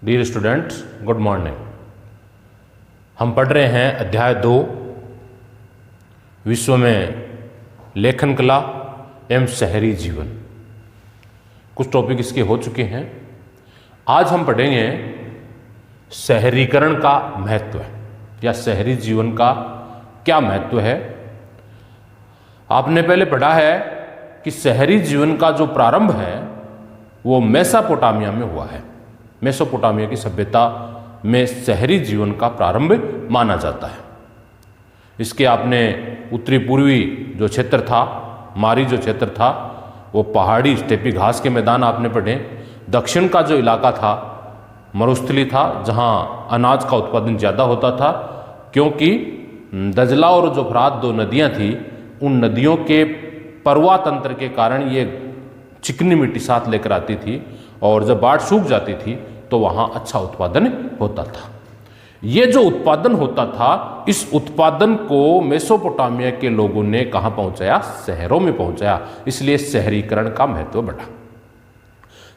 Dear students, good morning. हम पढ़ रहे हैं अध्याय 2 विश्व में लेखन कला एवं शहरी जीवन। कुछ टॉपिक इसके हो चुके हैं। आज हम पढ़ेंगे शहरीकरण का महत्व या शहरी जीवन का क्या महत्व है। आपने पहले पढ़ा है कि शहरी जीवन का जो प्रारंभ है वो मेसोपोटामिया में हुआ है। मेसोपोटामिया की सभ्यता में शहरी जीवन का प्रारंभ माना जाता है। इसके आपने उत्तरी पूर्वी जो क्षेत्र था, मारी जो क्षेत्र था, वो पहाड़ी स्टेपी घास के मैदान आपने पढ़े। दक्षिण का जो इलाका था मरुस्थली था, जहाँ अनाज का उत्पादन ज़्यादा होता था, क्योंकि दजला और जो फरात दो नदियाँ थी, उन नदियों के परवा तंत्र के कारण ये चिकनी मिट्टी साथ लेकर आती थी और जब बाढ़ सूख जाती थी तो वहाँ अच्छा उत्पादन होता था। ये जो उत्पादन होता था, इस उत्पादन को मेसोपोटामिया के लोगों ने कहाँ पहुँचाया? शहरों में पहुँचाया। इसलिए शहरीकरण का महत्व बढ़ा।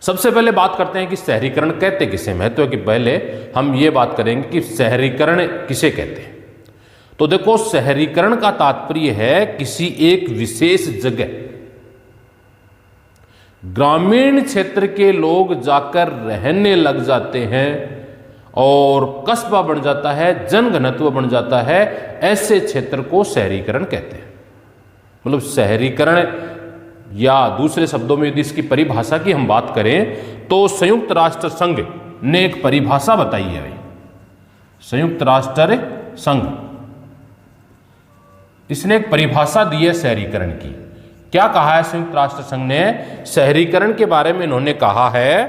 सबसे पहले बात करते हैं कि शहरीकरण कहते किसे। महत्व के पहले हम ये बात करेंगे कि शहरीकरण किसे कहते हैं। तो देखो, शहरीकरण का तात्पर्य है किसी एक विशेष जगह ग्रामीण क्षेत्र के लोग जाकर रहने लग जाते हैं और कस्बा बन जाता है, जनघनत्व बन जाता है। ऐसे क्षेत्र को शहरीकरण कहते हैं। मतलब शहरीकरण, या दूसरे शब्दों में यदि इसकी परिभाषा की हम बात करें तो संयुक्त राष्ट्र संघ ने एक परिभाषा बताई है भाई। संयुक्त राष्ट्र संघ, इसने एक परिभाषा दी है शहरीकरण की। क्या कहा है संयुक्त राष्ट्र संघ ने? शहरीकरण के बारे में इन्होंने कहा है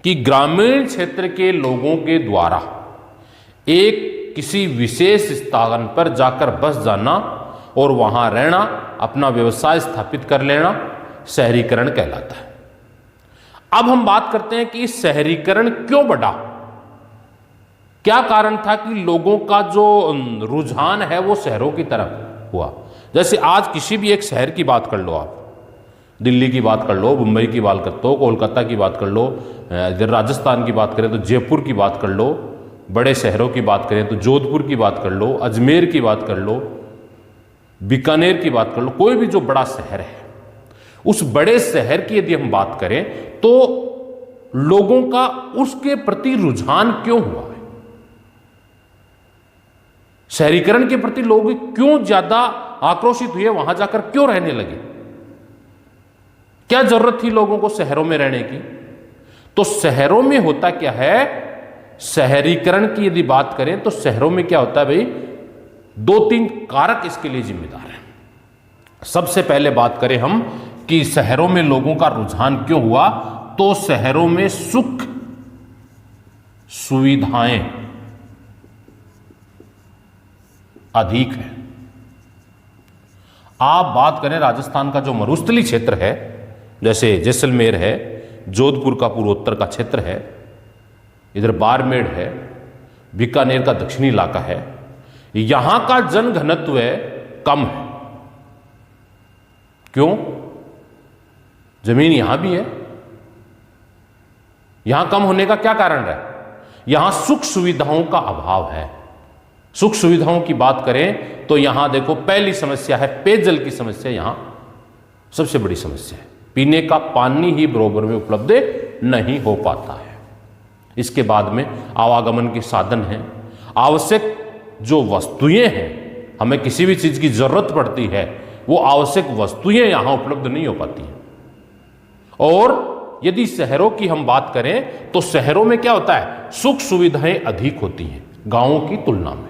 कि ग्रामीण क्षेत्र के लोगों के द्वारा एक किसी विशेष स्थान पर जाकर बस जाना और वहां रहना, अपना व्यवसाय स्थापित कर लेना, शहरीकरण कहलाता है। अब हम बात करते हैं कि शहरीकरण क्यों बढ़ा। क्या कारण था कि लोगों का जो रुझान है वो शहरों की तरफ हुआ। जैसे आज किसी भी एक शहर की बात कर लो, आप दिल्ली की बात कर लो, मुंबई की बात कर लो, कोलकाता की बात कर लो, इधर राजस्थान की बात करें तो जयपुर की बात कर लो, बड़े शहरों की बात करें तो जोधपुर की बात कर लो, अजमेर की बात कर लो, बीकानेर की बात कर लो। कोई भी जो बड़ा शहर है, उस बड़े शहर की यदि हम बात करें तो लोगों का उसके प्रति रुझान क्यों हुआ है? शहरीकरण के प्रति लोग क्यों ज्यादा आक्रोशित हुए, वहां जाकर क्यों रहने लगे? क्या जरूरत थी लोगों को शहरों में रहने की? तो शहरों में होता क्या है, शहरीकरण की यदि बात करें तो शहरों में क्या होता है भाई, 2-3 कारक इसके लिए जिम्मेदार हैं। सबसे पहले बात करें हम कि शहरों में लोगों का रुझान क्यों हुआ, तो शहरों में सुख सुविधाएं अधिक है। आप बात करें राजस्थान का जो मरुस्थली क्षेत्र है, जैसे जैसलमेर है, जोधपुर का पूर्वोत्तर का क्षेत्र है, इधर बाड़मेर है, बीकानेर का दक्षिणी इलाका है, यहां का जनघनत्व कम है। क्यों? जमीन यहां भी है। यहां कम होने का क्या कारण है? यहां सुख सुविधाओं का अभाव है। सुख सुविधाओं की बात करें तो यहां देखो, पहली समस्या है पेयजल की समस्या। यहां सबसे बड़ी समस्या है, पीने का पानी ही बराबर में उपलब्ध नहीं हो पाता है। इसके बाद में आवागमन के साधन हैं, आवश्यक जो वस्तुएं हैं, हमें किसी भी चीज की जरूरत पड़ती है, वो आवश्यक वस्तुएं यहां उपलब्ध नहीं हो पाती हैं। और यदि शहरों की हम बात करें तो शहरों में क्या होता है, सुख सुविधाएं अधिक होती हैं गांवों की तुलना में।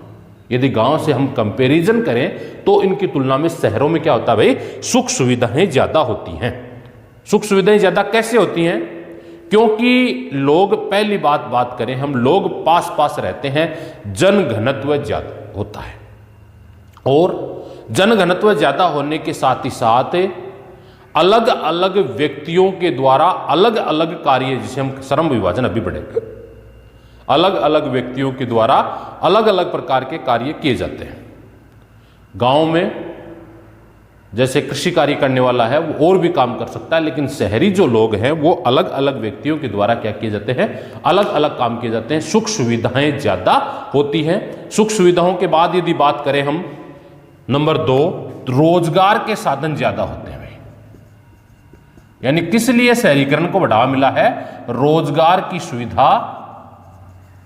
यदि गांव से हम कंपैरिजन करें तो इनकी तुलना में शहरों में क्या होता है भाई, सुख सुविधाएं ज्यादा होती हैं। सुख सुविधाएं ज्यादा कैसे होती हैं? क्योंकि लोग, पहली बात करें हम, लोग पास पास रहते हैं, जनघनत्व ज्यादा होता है। और जनघनत्व ज्यादा होने के साथ ही साथ अलग अलग व्यक्तियों के द्वारा अलग अलग कार्य, जिसे हम श्रम विभाजन अभी पढ़ेंगे, अलग अलग व्यक्तियों के द्वारा अलग अलग प्रकार के कार्य किए जाते हैं। गांव में जैसे कृषि कार्य करने वाला है वो और भी काम कर सकता है, लेकिन शहरी जो लोग हैं वो अलग अलग व्यक्तियों के द्वारा क्या किए जाते हैं, अलग अलग काम किए जाते हैं। सुख सुविधाएं ज्यादा होती हैं। सुख सुविधाओं के बाद यदि बात करें हम नंबर 2, रोजगार के साधन ज्यादा होते हैं भाई। यानी किस लिए शहरीकरण को बढ़ावा मिला है, रोजगार की सुविधा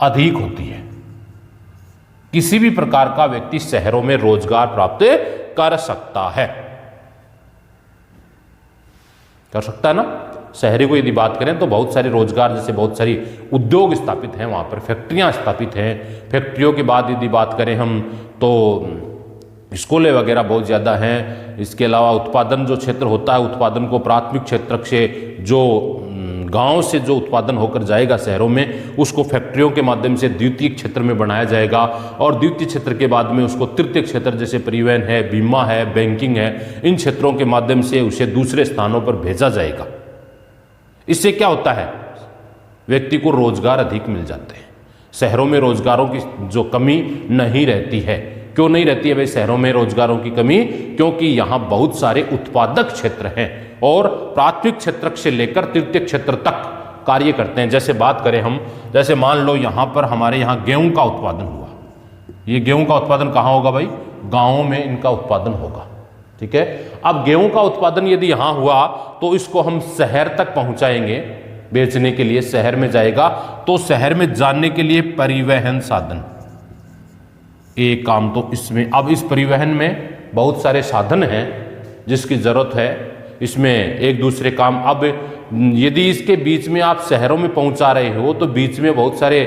अधिक होती है। किसी भी प्रकार का व्यक्ति शहरों में रोजगार प्राप्त कर सकता है, कर सकता है ना। शहरी को यदि बात करें तो बहुत सारे रोजगार, जैसे बहुत सारी उद्योग स्थापित हैं, वहां पर फैक्ट्रियां स्थापित हैं। फैक्ट्रियों के बाद यदि बात करें हम तो स्कूलें वगैरह बहुत ज़्यादा हैं। इसके अलावा उत्पादन जो क्षेत्र होता है, उत्पादन को प्राथमिक क्षेत्र से जो गांव से जो उत्पादन होकर जाएगा शहरों में, उसको फैक्ट्रियों के माध्यम से द्वितीय क्षेत्र में बनाया जाएगा, और द्वितीय क्षेत्र के बाद में उसको तृतीय क्षेत्र जैसे परिवहन है, बीमा है, बैंकिंग है, इन क्षेत्रों के माध्यम से उसे दूसरे स्थानों पर भेजा जाएगा। इससे क्या होता है, व्यक्ति को रोजगार अधिक मिल जाते हैं। शहरों में रोजगारों की जो कमी नहीं रहती है। क्यों नहीं रहती है भाई शहरों में रोजगारों की कमी? क्योंकि यहाँ बहुत सारे उत्पादक क्षेत्र हैं और प्राथमिक क्षेत्र से लेकर तृतीय क्षेत्र तक कार्य करते हैं। जैसे बात करें हम, जैसे मान लो यहाँ पर हमारे यहाँ गेहूं का उत्पादन हुआ। ये गेहूं का उत्पादन कहाँ होगा भाई? गाँवों में इनका उत्पादन होगा। ठीक है। अब गेहूं का उत्पादन यदि यहाँ हुआ तो इसको हम शहर तक पहुंचाएंगे बेचने के लिए, शहर में जाएगा। तो शहर में जाने के लिए परिवहन साधन, एक काम तो इसमें, अब इस परिवहन में बहुत सारे साधन हैं जिसकी जरूरत है। इसमें एक दूसरे काम, अब यदि इसके बीच में आप शहरों में पहुंचा रहे हो तो बीच में बहुत सारे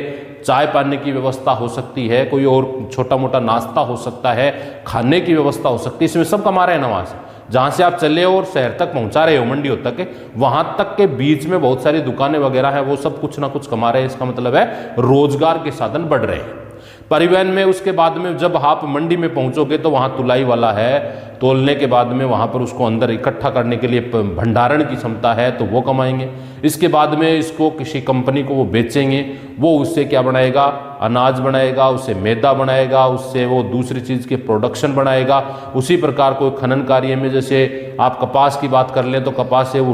चाय पाने की व्यवस्था हो सकती है, कोई और छोटा मोटा नाश्ता हो सकता है, खाने की व्यवस्था हो सकती है। इसमें सब कमा रहे हैं ना वहाँ से, जहाँ से आप चले हो और शहर तक पहुँचा रहे हो, मंडियों तक, वहाँ तक के बीच में बहुत सारी दुकानें वगैरह हैं, वो सब कुछ ना कुछ कमा रहे हैं। इसका मतलब है रोजगार के साधन बढ़ रहे हैं। परिवहन में उसके बाद में जब आप मंडी में पहुंचोगे तो वहाँ तुलाई वाला है, तोलने के बाद में वहाँ पर उसको अंदर इकट्ठा करने के लिए भंडारण की क्षमता है तो वो कमाएंगे। इसके बाद में इसको किसी कंपनी को वो बेचेंगे, वो उससे क्या बनाएगा, अनाज बनाएगा, उससे मैदा बनाएगा, उससे वो दूसरी चीज़ के प्रोडक्शन बनाएगा। उसी प्रकार कोई खनन कार्य में जैसे आप कपास की बात कर लें तो कपास से वो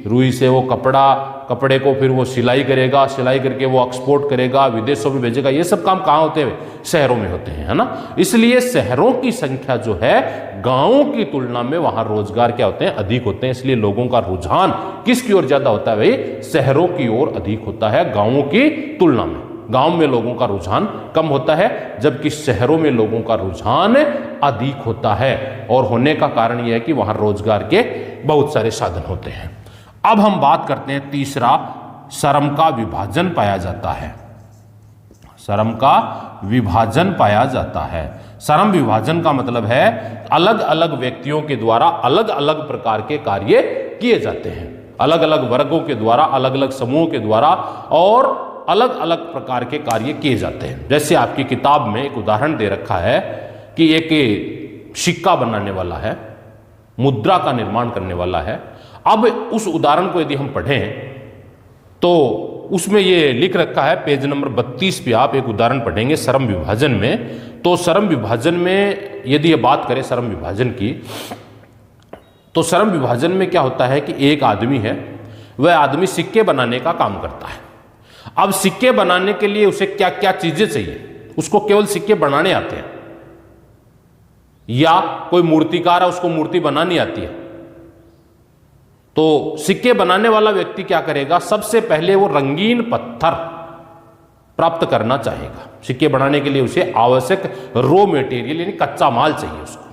रुई से वो कपड़े को फिर वो सिलाई करेगा, सिलाई करके वो एक्सपोर्ट करेगा, विदेशों में भेजेगा। ये सब काम कहाँ होते हैं? शहरों में होते हैं, है ना। इसलिए शहरों की संख्या जो है गांवों की तुलना में वहां रोजगार क्या होते हैं? अधिक होते हैं। इसलिए लोगों का रुझान किसकी ओर ज्यादा होता है भाई? शहरों की ओर अधिक होता है गांवों की तुलना में। गांव में लोगों का रुझान कम होता है, जबकि शहरों में लोगों का रुझान अधिक होता है। और होने का कारण यह है कि वहां रोजगार के बहुत सारे साधन होते हैं। अब हम बात करते हैं तीसरा, श्रम का विभाजन पाया जाता है। श्रम का विभाजन पाया जाता है। श्रम विभाजन का मतलब है अलग अलग व्यक्तियों के द्वारा अलग अलग प्रकार के कार्य किए जाते हैं, अलग अलग वर्गों के द्वारा, अलग अलग समूहों के द्वारा, और अलग अलग प्रकार के कार्य किए जाते हैं। जैसे आपकी किताब में एक उदाहरण दे रखा है कि एक सिक्का बनाने वाला है, मुद्रा का निर्माण करने वाला है। अब उस उदाहरण को यदि हम पढ़ें तो उसमें ये लिख रखा है, पेज नंबर 32 पे आप एक उदाहरण पढ़ेंगे श्रम विभाजन में। तो श्रम विभाजन में यदि ये बात करें श्रम विभाजन की, तो श्रम विभाजन में क्या होता है कि एक आदमी है, वह आदमी सिक्के बनाने का काम करता है। अब सिक्के बनाने के लिए उसे क्या क्या चीजें चाहिए? उसको केवल सिक्के बनाने आते हैं, या कोई मूर्तिकार है उसको मूर्ति बनानी आती है। तो सिक्के बनाने वाला व्यक्ति क्या करेगा? सबसे पहले वो रंगीन पत्थर प्राप्त करना चाहेगा। सिक्के बनाने के लिए उसे आवश्यक रॉ मटेरियल यानी कच्चा माल चाहिए। उसको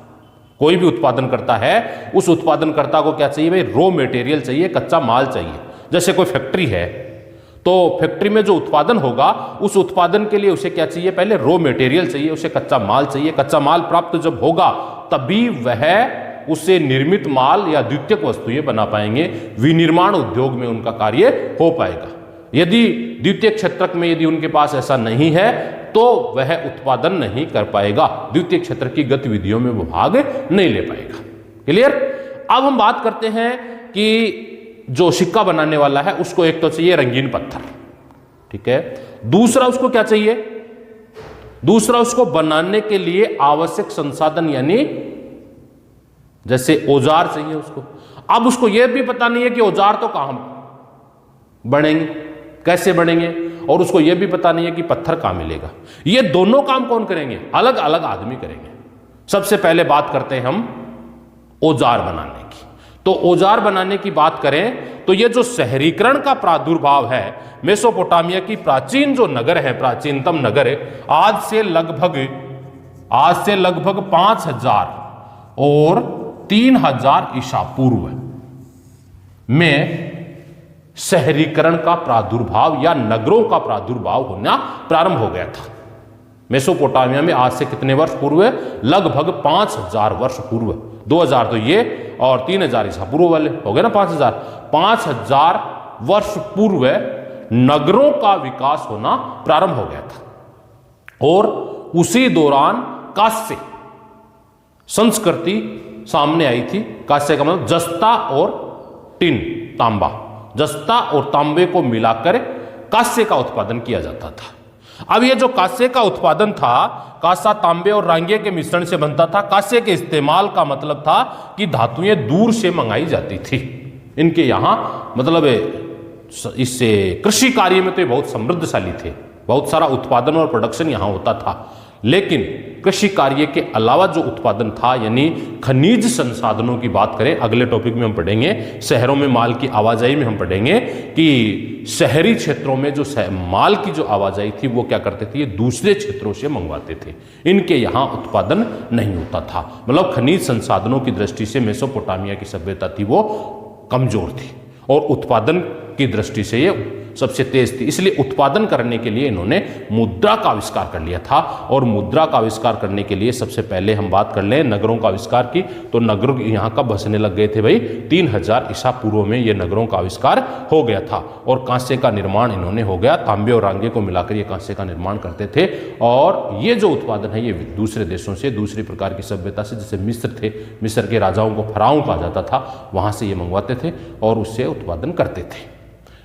कोई भी उत्पादन करता है, उस उत्पादनकर्ता को क्या चाहिए भाई? रॉ मटेरियल चाहिए, कच्चा माल चाहिए। जैसे कोई फैक्ट्री है तो फैक्ट्री में जो उत्पादन होगा उस उत्पादन के लिए उसे क्या चाहिए? पहले रॉ मटेरियल चाहिए, उसे कच्चा माल चाहिए। कच्चा माल प्राप्त जब होगा तभी वह उससे निर्मित माल या द्वितीयक वस्तुएं बना पाएंगे, विनिर्माण उद्योग में उनका कार्य हो पाएगा। यदि द्वितीय क्षेत्र में यदि उनके पास ऐसा नहीं है तो वह उत्पादन नहीं कर पाएगा, द्वितीय क्षेत्र की गतिविधियों में वो भाग नहीं ले पाएगा। क्लियर? अब हम बात करते हैं कि जो सिक्का बनाने वाला है उसको एक तो चाहिए रंगीन पत्थर, ठीक है। दूसरा उसको क्या चाहिए? दूसरा उसको बनाने के लिए आवश्यक संसाधन यानी जैसे औजार चाहिए उसको, अब उसको यह भी पता नहीं है कि औजार तो कहां बनेंगे, कैसे बनेंगे, और उसको यह भी पता नहीं है कि पत्थर कहां मिलेगा। ये दोनों काम कौन करेंगे? अलग अलग आदमी करेंगे। सबसे पहले बात करते हैं हम औजार बनाने की। तो औजार बनाने की बात करें तो ये जो शहरीकरण का प्रादुर्भाव है, मेसोपोटामिया की प्राचीन जो नगर है, प्राचीनतम नगर है, आज से लगभग 5000 और 3000 ईसा पूर्व में शहरीकरण का प्रादुर्भाव या नगरों का प्रादुर्भाव होना प्रारंभ हो गया था। मेसोपोटामिया में आज से कितने वर्ष पूर्व? लगभग 5000 वर्ष पूर्व। 2000 तो ये और 3000 ईसा पूर्व वाले हो गए ना, 5000 वर्ष पूर्व नगरों का विकास होना प्रारंभ हो गया था। और उसी दौरान कांस्य संस्कृति सामने आई थी। कांस्य का मतलब जस्ता और टिन, तांबा, जस्ता और तांबे को मिलाकर कांस्य का उत्पादन किया जाता था। अब ये जो कांस्य का उत्पादन था, कांसा, तांबे और रांगे के मिश्रण से बनता था। कांस्य के इस्तेमाल का मतलब था कि धातुएं दूर से मंगाई जाती थी। इनके यहां मतलब इससे कृषि कार्य में तो ये बहुत समृद्धशाली थे, बहुत सारा उत्पादन और प्रोडक्शन यहां होता था। लेकिन कृषि कार्य के अलावा जो उत्पादन था, यानी खनिज संसाधनों की बात करें, अगले टॉपिक में हम पढ़ेंगे, शहरों में माल की आवाजाही में हम पढ़ेंगे कि शहरी क्षेत्रों में जो माल की जो आवाजाही थी वो क्या करते थे, ये दूसरे क्षेत्रों से मंगवाते थे। इनके यहाँ उत्पादन नहीं होता था। मतलब खनिज संसाधनों की दृष्टि से मेसोपोटामिया की सभ्यता थी वो कमजोर थी, और उत्पादन की दृष्टि से ये सबसे तेज थी। इसलिए उत्पादन करने के लिए इन्होंने मुद्रा का आविष्कार कर लिया था। और मुद्रा का आविष्कार करने के लिए सबसे पहले हम बात कर लें नगरों का आविष्कार की, तो नगर यहाँ कब बसने लग गए थे भाई? 3000 ईसा पूर्व में ये नगरों का आविष्कार हो गया था। और कांस्य का निर्माण इन्होंने हो गया, तांबे और रांगे को मिलाकर ये कांस्य का निर्माण करते थे। और ये जो उत्पादन है ये दूसरे देशों से, दूसरी प्रकार की सभ्यता से, जैसे मिस्र थे, मिस्र के राजाओं को फराओं कहा जाता था, वहां से ये मंगवाते थे और उससे उत्पादन करते थे।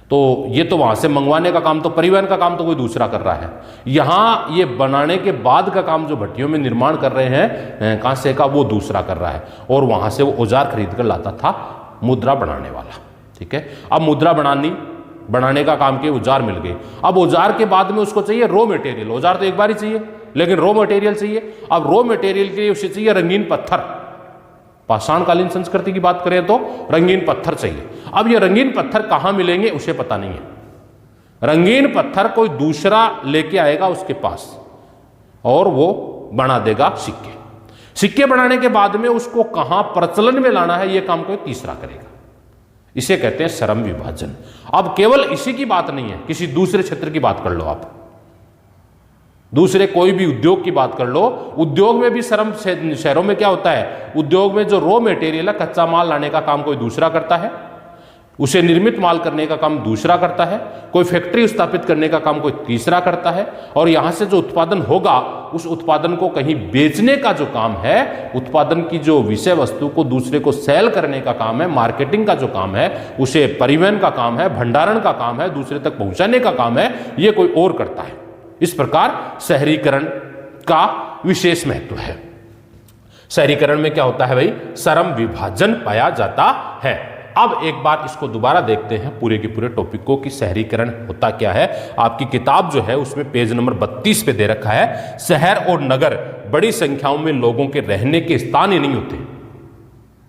तो ये तो वहां से मंगवाने का काम, तो परिवहन का काम तो कोई दूसरा कर रहा है। यहां ये बनाने के बाद का काम जो भट्टियों में निर्माण कर रहे हैं कांसे का, वो दूसरा कर रहा है। और वहां से वो औजार खरीद कर लाता था मुद्रा बनाने वाला। ठीक है, अब मुद्रा बनाने का काम के औजार मिल गए। अब औजार के बाद में उसको चाहिए रॉ मटेरियल। औजार तो एक बार ही चाहिए, लेकिन रॉ मटेरियल चाहिए। अब रॉ मटेरियल के लिए उसे चाहिए रंगीन पत्थर। पाषाणकालीन संस्कृति की बात करें तो रंगीन पत्थर चाहिए। अब ये रंगीन पत्थर कहां मिलेंगे उसे पता नहीं है। रंगीन पत्थर कोई दूसरा लेके आएगा उसके पास और वो बना देगा सिक्के। सिक्के बनाने के बाद में उसको कहां प्रचलन में लाना है, ये काम कोई तीसरा करेगा। इसे कहते हैं श्रम विभाजन। अब केवल इसी की बात नहीं है, किसी दूसरे क्षेत्र की बात कर लो आप, दूसरे कोई भी उद्योग की बात कर लो। उद्योग में भी श्रम, शहरों में क्या होता है, उद्योग में जो रॉ मटेरियल है, कच्चा माल लाने का काम कोई दूसरा करता है, उसे निर्मित माल करने का काम दूसरा करता है, कोई फैक्ट्री स्थापित करने का काम कोई तीसरा करता है। और यहां से जो उत्पादन होगा उस उत्पादन को कहीं बेचने का जो काम है, उत्पादन की जो विषय वस्तु को दूसरे को सेल करने का काम है, मार्केटिंग का जो काम है, उसे परिवहन का काम है, भंडारण का काम है, दूसरे तक पहुंचाने का काम है, ये कोई और करता है। इस प्रकार शहरीकरण का विशेष महत्व है। शहरीकरण में क्या होता है भाई, श्रम विभाजन पाया जाता है। अब एक बार इसको दोबारा देखते हैं पूरे के पूरे टॉपिक को कि शहरीकरण होता क्या है। आपकी किताब जो है उसमें पेज नंबर 32 पे दे रखा है, शहर और नगर बड़ी संख्याओं में लोगों के रहने के स्थान ही नहीं होते।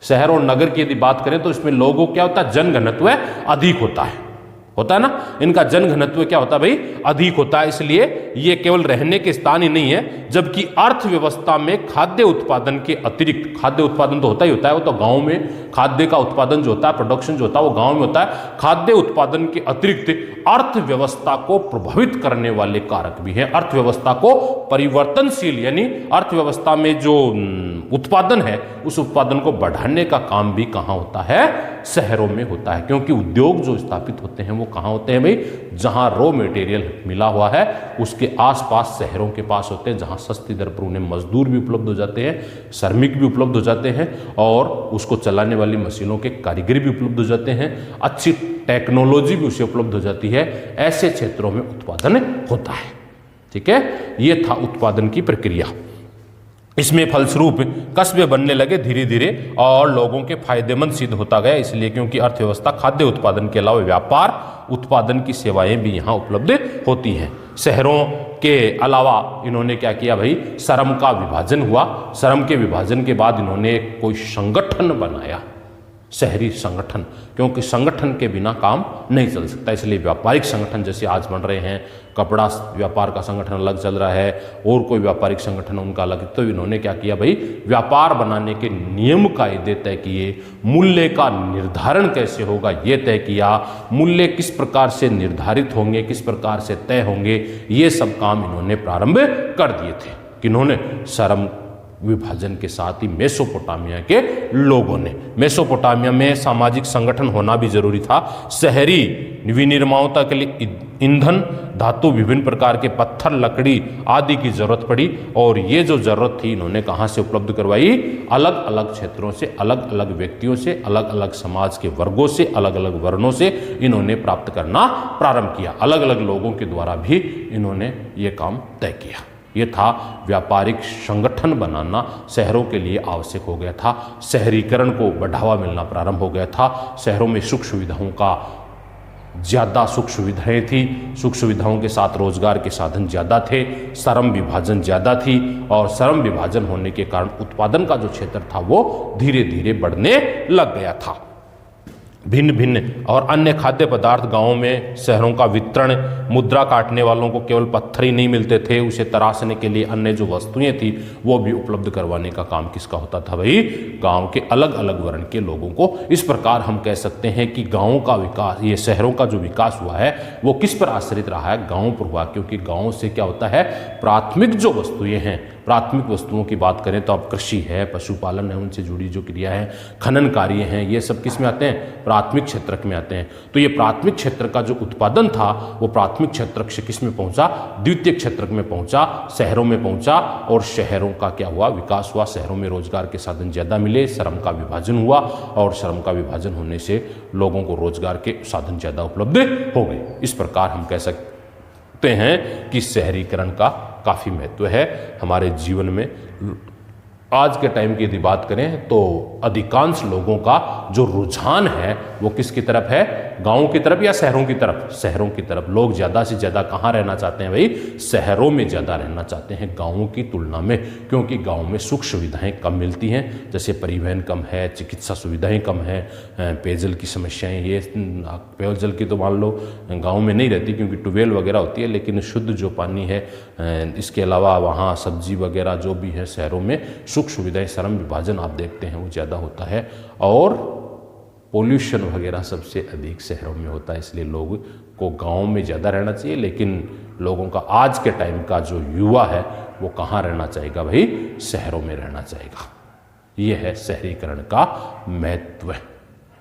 शहर और नगर की यदि बात करें तो इसमें लोगों क्या होता है, जनघनत्व अधिक होता है ना। इनका जनघनत्व क्या होता है भाई, अधिक होता है। इसलिए ये केवल रहने के स्थान ही नहीं है, जबकि अर्थव्यवस्था में खाद्य उत्पादन के अतिरिक्त, खाद्य उत्पादन तो होता ही होता है, वो तो गांव में खाद्य का उत्पादन जो होता है, प्रोडक्शन जो होता है वो गांव में होता है। खाद्य उत्पादन के अतिरिक्त अर्थव्यवस्था को प्रभावित करने वाले कारक भी हैं। अर्थव्यवस्था को परिवर्तनशील, यानी अर्थव्यवस्था में जो उत्पादन है उस उत्पादन को बढ़ाने का काम भी कहां होता है, शहरों में होता है। क्योंकि उद्योग जो स्थापित होते हैं वो कहां होते हैं भाई, जहां रॉ मटेरियल मिला हुआ है उसके आसपास शहरों के पास होते हैं, जहां सस्ती दर पर उन्हें मजदूर भी उपलब्ध हो जाते हैं, श्रमिक भी उपलब्ध हो जाते हैं, और उसको चलाने वाली मशीनों के कारीगर भी उपलब्ध हो जाते हैं, अच्छी टेक्नोलॉजी भी उसे उपलब्ध हो जाती है। ऐसे क्षेत्रों में उत्पादन होता है। ठीक है, यह था उत्पादन की प्रक्रिया। इसमें फलस्वरूप कस्बे बनने लगे धीरे धीरे और लोगों के फायदेमंद सिद्ध होता गया, इसलिए क्योंकि अर्थव्यवस्था खाद्य उत्पादन के अलावा व्यापार उत्पादन की सेवाएं भी यहाँ उपलब्ध होती हैं। शहरों के अलावा इन्होंने क्या किया भाई, श्रम का विभाजन हुआ। श्रम के विभाजन के बाद इन्होंने कोई संगठन बनाया, शहरी संगठन, क्योंकि संगठन के बिना काम नहीं चल सकता, इसलिए व्यापारिक संगठन जैसे आज बन रहे हैं, कपड़ा व्यापार का संगठन अलग चल रहा है और कोई व्यापारिक संगठन उनका अलग। तो इन्होंने क्या किया भाई, व्यापार बनाने के नियम कायदे तय किए, मूल्य का निर्धारण कैसे होगा ये तय किया, मूल्य किस प्रकार से निर्धारित होंगे, किस प्रकार से तय होंगे, ये सब काम इन्होंने प्रारंभ कर दिए थे। किन्होंने, श्रम विभाजन के साथ ही मेसोपोटामिया के लोगों ने। मेसोपोटामिया में सामाजिक संगठन होना भी जरूरी था। शहरी विनिर्माणता के लिए ईंधन, धातु, विभिन्न प्रकार के पत्थर, लकड़ी आदि की जरूरत पड़ी और ये जो जरूरत थी इन्होंने कहाँ से उपलब्ध करवाई, अलग अलग क्षेत्रों से, अलग अलग व्यक्तियों से, अलग अलग समाज के वर्गों से, अलग अलग वर्णों से इन्होंने प्राप्त करना प्रारंभ किया। अलग अलग लोगों के द्वारा भी इन्होंने ये काम तय किया। ये था व्यापारिक संगठन बनाना शहरों के लिए आवश्यक हो गया था। शहरीकरण को बढ़ावा मिलना प्रारंभ हो गया था। शहरों में सुख सुविधाओं का ज़्यादा सुख सुविधाएं थी, सुख सुविधाओं के साथ रोजगार के साधन ज़्यादा थे, श्रम विभाजन ज़्यादा थी और श्रम विभाजन होने के कारण उत्पादन का जो क्षेत्र था वो धीरे धीरे बढ़ने लग गया था। भिन्न भिन्न और अन्य खाद्य पदार्थ गांवों में शहरों का वितरण, मुद्रा काटने वालों को केवल पत्थर ही नहीं मिलते थे, उसे तराशने के लिए अन्य जो वस्तुएं थी वो भी उपलब्ध करवाने का काम किसका होता था भाई, गांव के अलग अलग वर्ण के लोगों को। इस प्रकार हम कह सकते हैं कि गांवों का विकास, ये शहरों का जो विकास हुआ है वो किस पर आश्रित रहा है, गाँव पर हुआ, क्योंकि गाँव से क्या होता है, प्राथमिक जो वस्तुएं हैं, प्राथमिक वस्तुओं की बात करें तो अब कृषि है, पशुपालन है, उनसे जुड़ी जो क्रिया है, खनन कार्य हैं, ये सब किस में आते हैं, प्राथमिक क्षेत्र में आते हैं। तो ये प्राथमिक क्षेत्र का जो उत्पादन था वो प्राथमिक क्षेत्र से किस में पहुंचा, द्वितीय क्षेत्र में पहुंचा, शहरों में पहुंचा और शहरों का क्या हुआ, विकास हुआ। शहरों में रोजगार के साधन ज़्यादा मिले, श्रम का विभाजन हुआ और श्रम का विभाजन होने से लोगों को रोजगार के साधन ज़्यादा उपलब्ध हो गए। इस प्रकार हम कह सकते हैं कि शहरीकरण का काफ़ी महत्व है हमारे जीवन में। आज के टाइम की यदि बात करें तो अधिकांश लोगों का जो रुझान है वो किसकी तरफ है, गांवों की तरफ या शहरों की तरफ, शहरों की तरफ। लोग ज़्यादा से ज़्यादा कहाँ रहना चाहते हैं भाई, शहरों में ज़्यादा रहना चाहते हैं गांवों की तुलना में, क्योंकि गांव में सुख सुविधाएं कम मिलती हैं, जैसे परिवहन कम है, चिकित्सा सुविधाएं कम है, पेयजल की समस्याएं, ये पेयजल की तो मान लो गाँव में नहीं रहती क्योंकि ट्यूबवेल वगैरह होती है, लेकिन शुद्ध जो पानी है, इसके अलावा वहाँ सब्जी वगैरह जो भी है, शहरों में सुख सुविधाएं, श्रम विभाजन आप देखते हैं वो ज़्यादा होता है और पोल्यूशन वगैरह सबसे अधिक शहरों में होता है, इसलिए लोग को गाँव में ज़्यादा रहना चाहिए। लेकिन लोगों का आज के टाइम का जो युवा है वो कहाँ रहना चाहेगा भाई, शहरों में रहना चाहेगा। ये है शहरीकरण का महत्व।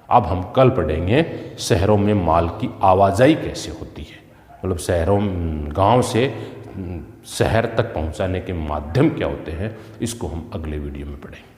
अब हम कल पढ़ेंगे शहरों में माल की आवाजाही कैसे होती है, मतलब शहरों, गाँव से शहर तक पहुंचाने के माध्यम क्या होते हैं, इसको हम अगले वीडियो में पढ़ेंगे।